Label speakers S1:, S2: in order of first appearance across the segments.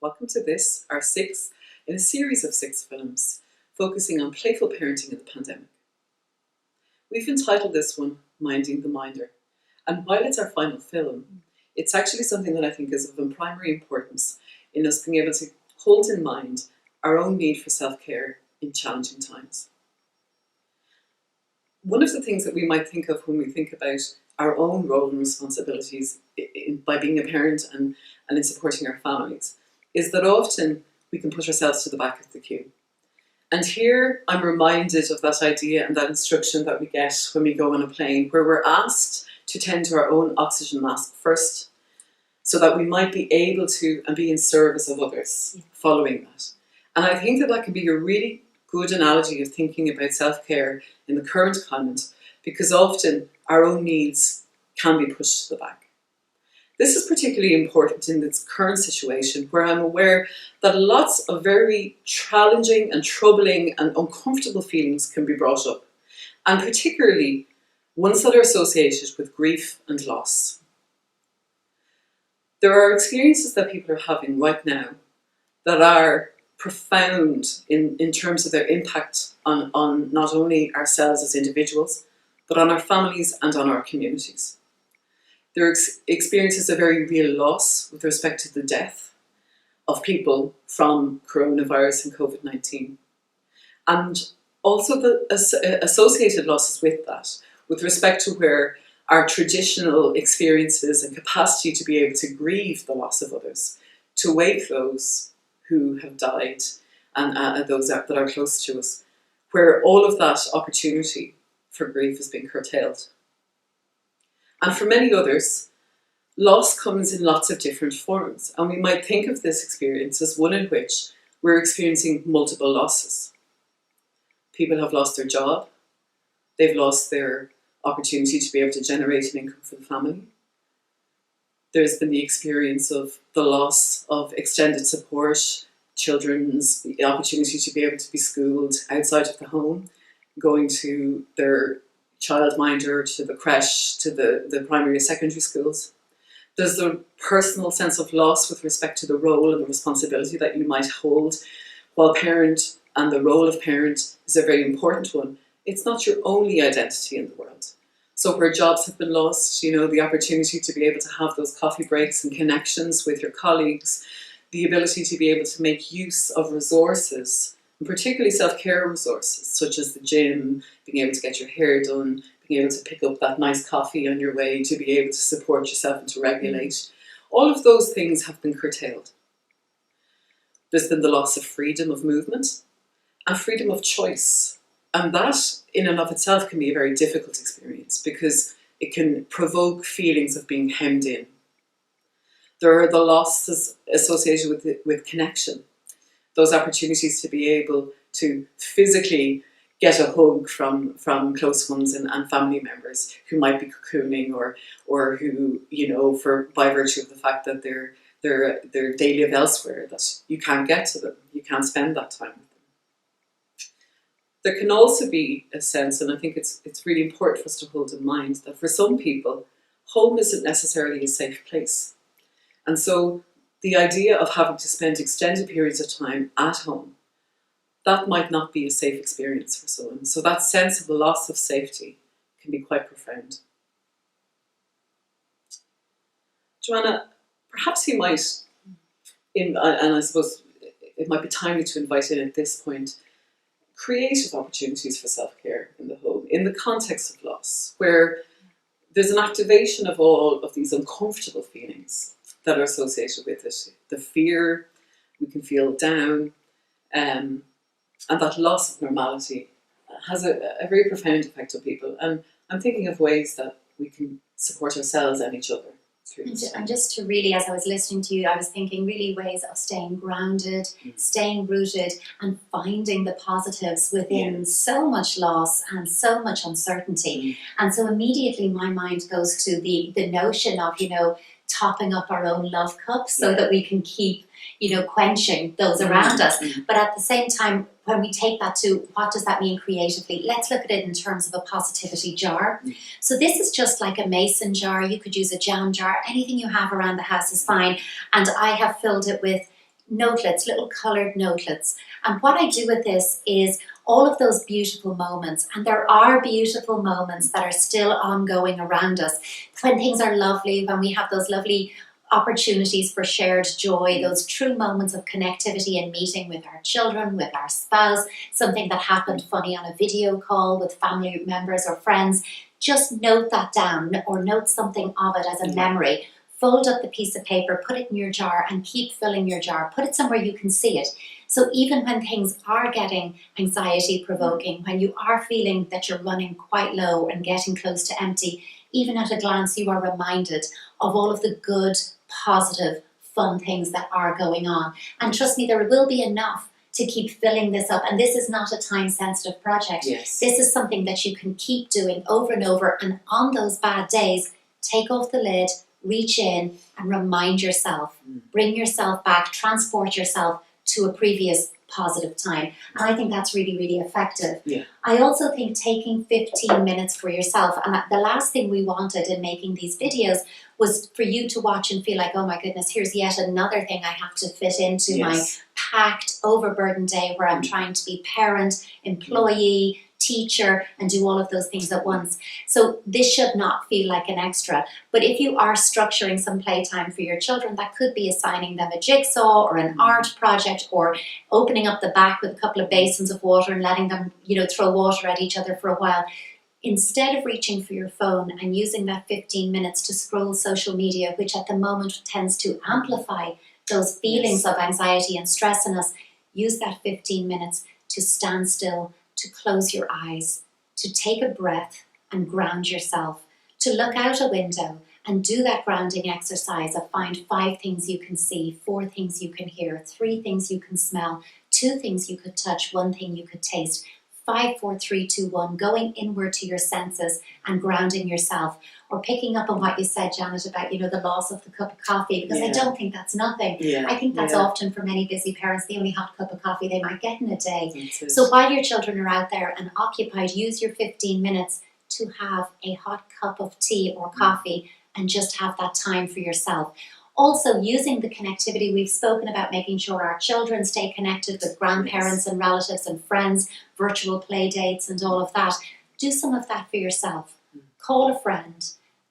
S1: Welcome to this, our sixth in a series of 6 films, focusing on playful parenting in the pandemic. We've entitled this one, Minding the Minder, and while it's our final film, it's actually something that I think is of primary importance in us being able to hold in mind our own need for self-care in challenging times. One of the things that we might think of when we think about our own role and responsibilities by being a parent and in supporting our families is that often we can put ourselves to the back of the queue. And here I'm reminded of that idea and that instruction that we get when we go on a plane, where we're asked to tend to our own oxygen mask first, so that we might be able to and be in service of others following that. And I think that that can be a really good analogy of thinking about self-care in the current climate, because often our own needs can be pushed to the back. This is particularly important in this current situation, where I'm aware that lots of very challenging and troubling and uncomfortable feelings can be brought up, and particularly ones that are associated with grief and loss. There are experiences that people are having right now that are profound in terms of their impact on not only ourselves as individuals, but on our families and on our communities. There are experiences of very real loss with respect to the death of people from coronavirus and COVID-19. And also the associated losses with that, with respect to where our traditional experiences and capacity to be able to grieve the loss of others, to wake those who have died and those that are close to us, where all of that opportunity for grief has been curtailed. And for many others, loss comes in lots of different forms, and we might think of this experience as one in which we're experiencing multiple losses. People have lost their job, they've lost their opportunity to be able to generate an income for the family. There's been the experience of the loss of extended support, children's the opportunity to be able to be schooled outside of the home, going to their childminder, to the creche, to the primary and secondary schools. There's the personal sense of loss with respect to the role and the responsibility that you might hold while parent, and the role of parent is a very important one. It's not your only identity in the world. So where jobs have been lost, the opportunity to be able to have those coffee breaks and connections with your colleagues, the ability to be able to make use of resources, and particularly self-care resources, such as the gym, being able to get your hair done, being able to pick up that nice coffee on your way, to be able to support yourself and to regulate. All of those things have been curtailed. There's been the loss of freedom of movement and freedom of choice. And that in and of itself can be a very difficult experience, because it can provoke feelings of being hemmed in. There are the losses associated with connection, those opportunities to be able to physically get a hug from close ones and family members who might be cocooning or who, by virtue of the fact that they live elsewhere, that you can't get to them, you can't spend that time with them. There can also be a sense, and I think it's really important for us to hold in mind, that for some people, home isn't necessarily a safe place. And so the idea of having to spend extended periods of time at home, that might not be a safe experience for someone. So that sense of the loss of safety can be quite profound. Joanna, perhaps you might, and I suppose it might be timely to invite in at this point, creative opportunities for self-care in the home, in the context of loss, where there's an activation of all of these uncomfortable feelings that are associated with it. The fear, we can feel down, and that loss of normality has a very profound effect on people. And I'm thinking of ways that we can support ourselves and each other through this.
S2: And just to really, as I was listening to you, I was thinking really ways of staying grounded, staying rooted, and finding the positives within so much loss and so much uncertainty. And so immediately my mind goes to the notion of, topping up our own love cup so that we can keep, quenching those around us. But at the same time, when we take that to what does that mean creatively, let's look at it in terms of a positivity jar. So this is just like a mason jar. You could use a jam jar. Anything you have around the house is fine. And I have filled it with notelets, little coloured notelets. And what I do with this is all of those beautiful moments, and there are beautiful moments that are still ongoing around us, when things are lovely, when we have those lovely opportunities for shared joy, those true moments of connectivity and meeting with our children, with our spouse, something that happened funny on a video call with family members or friends. Just note that down, or note something of it as a memory. Fold up the piece of paper, put it in your jar, and keep filling your jar. Put it somewhere you can see it. So even when things are getting anxiety provoking, when you are feeling that you're running quite low and getting close to empty, even at a glance you are reminded of all of the good, positive, fun things that are going on. And trust me, there will be enough to keep filling this up. And this is not a time-sensitive project.
S1: Yes.
S2: This is something that you can keep doing over and over. And on those bad days, take off the lid, reach in and remind yourself. Bring yourself back, transport yourself to a previous positive time. And I think that's really, really effective.
S1: Yeah.
S2: I also think taking 15 minutes for yourself, and the last thing we wanted in making these videos was for you to watch and feel like, oh my goodness, here's yet another thing I have to fit into my packed, overburdened day where I'm trying to be parent, employee, teacher, and do all of those things at once. So this should not feel like an extra. But if you are structuring some playtime for your children, that could be assigning them a jigsaw or an art project, or opening up the back with a couple of basins of water and letting them, throw water at each other for a while. Instead of reaching for your phone and using that 15 minutes to scroll social media, which at the moment tends to amplify those feelings of anxiety and stress in us, use that 15 minutes to stand still, to close your eyes, to take a breath and ground yourself, to look out a window and do that grounding exercise of find 5 things you can see, 4 things you can hear, 3 things you can smell, 2 things you could touch, 1 thing you could taste. 5, 4, 3, 2, 1, going inward to your senses and grounding yourself. Or picking up on what you said, Janet, about, the loss of the cup of coffee, because I don't think that's nothing. I think that's often for many busy parents, the only hot cup of coffee they might get in a day. So while your children are out there and occupied, use your 15 minutes to have a hot cup of tea or coffee and just have that time for yourself. Also, using the connectivity, we've spoken about making sure our children stay connected with grandparents and relatives and friends, virtual play dates and all of that. Do some of that for yourself. Call a friend.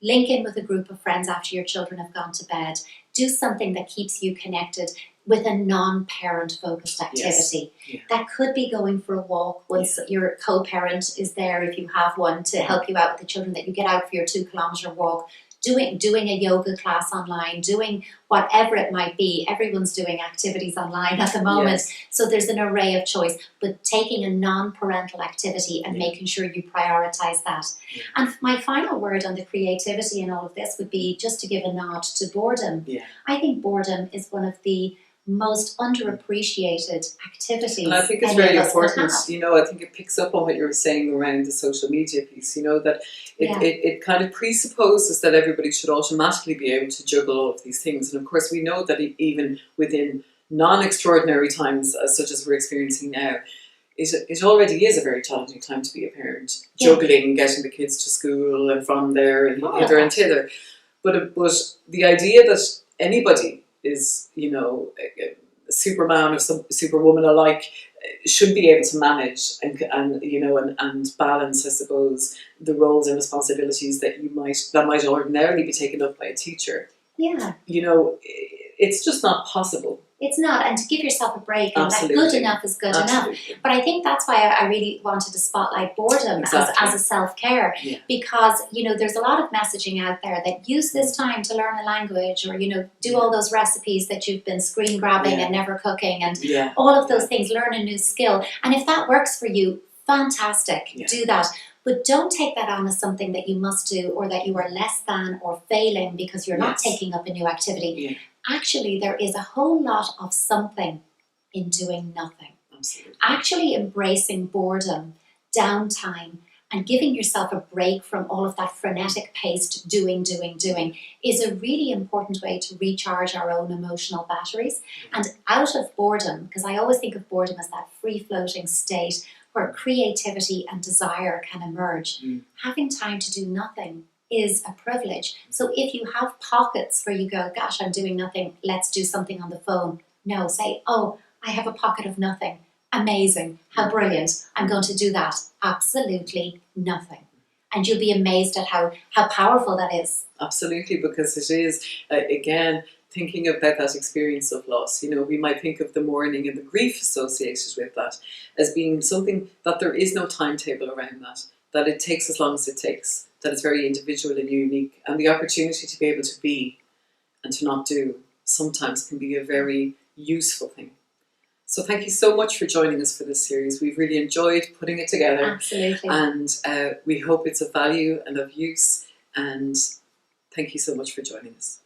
S2: Link in with a group of friends after your children have gone to bed. Do something that keeps you connected with a non-parent focused activity. That could be going for a walk once your co-parent is there, if you have one, to help you out with the children, that you get out for your 2-kilometre walk. Doing a yoga class online, doing whatever it might be. Everyone's doing activities online at the moment. So there's an array of choice, but taking a non-parental activity and making sure you prioritize that. And my final word on the creativity in all of this would be just to give a nod to boredom. I think boredom is one of the most underappreciated activities.
S1: And I think it's very important, I think it picks up on what you were saying around the social media piece, that it kind of presupposes that everybody should automatically be able to juggle all of these things. And of course we know that even within non-extraordinary times, such as we're experiencing now, it already is a very challenging time to be a parent, juggling, getting the kids to school and from there and hither and thither. But the idea that anybody is, a Superman or Superwoman alike, should be able to manage and balance, I suppose, the roles and responsibilities that might ordinarily be taken up by a teacher. It's just not possible.
S2: It's not, and to give yourself a break, and that good enough is good enough. But I think that's why I really wanted to spotlight boredom as a self-care, because there's a lot of messaging out there that use this time to learn a language, or do all those recipes that you've been screen grabbing and never cooking, and all of those things. Learn a new skill, and if that works for you, fantastic. Do that. But don't take that on as something that you must do, or that you are less than or failing because you're not taking up a new activity. Actually, there is a whole lot of something in doing nothing.
S1: Absolutely.
S2: Actually embracing boredom, downtime, and giving yourself a break from all of that frenetic paced doing is a really important way to recharge our own emotional batteries. And out of boredom, because I always think of boredom as that free-floating state where creativity and desire can emerge, having time to do nothing is a privilege. So if you have pockets where you go, gosh, I'm doing nothing, let's do something on the phone, No, say, oh, I have a pocket of nothing. Amazing. How brilliant. I'm going to do that. Absolutely nothing. And you'll be amazed at how powerful that is.
S1: Absolutely, because it is, again, thinking about that experience of loss. You know, we might think of the mourning and the grief associated with that as being something that there is no timetable around that it takes as long as it takes, that it's very individual and unique. And the opportunity to be able to be and to not do sometimes can be a very useful thing. So thank you so much for joining us for this series. We've really enjoyed putting it together.
S2: Absolutely.
S1: And we hope it's of value and of use. And thank you so much for joining us.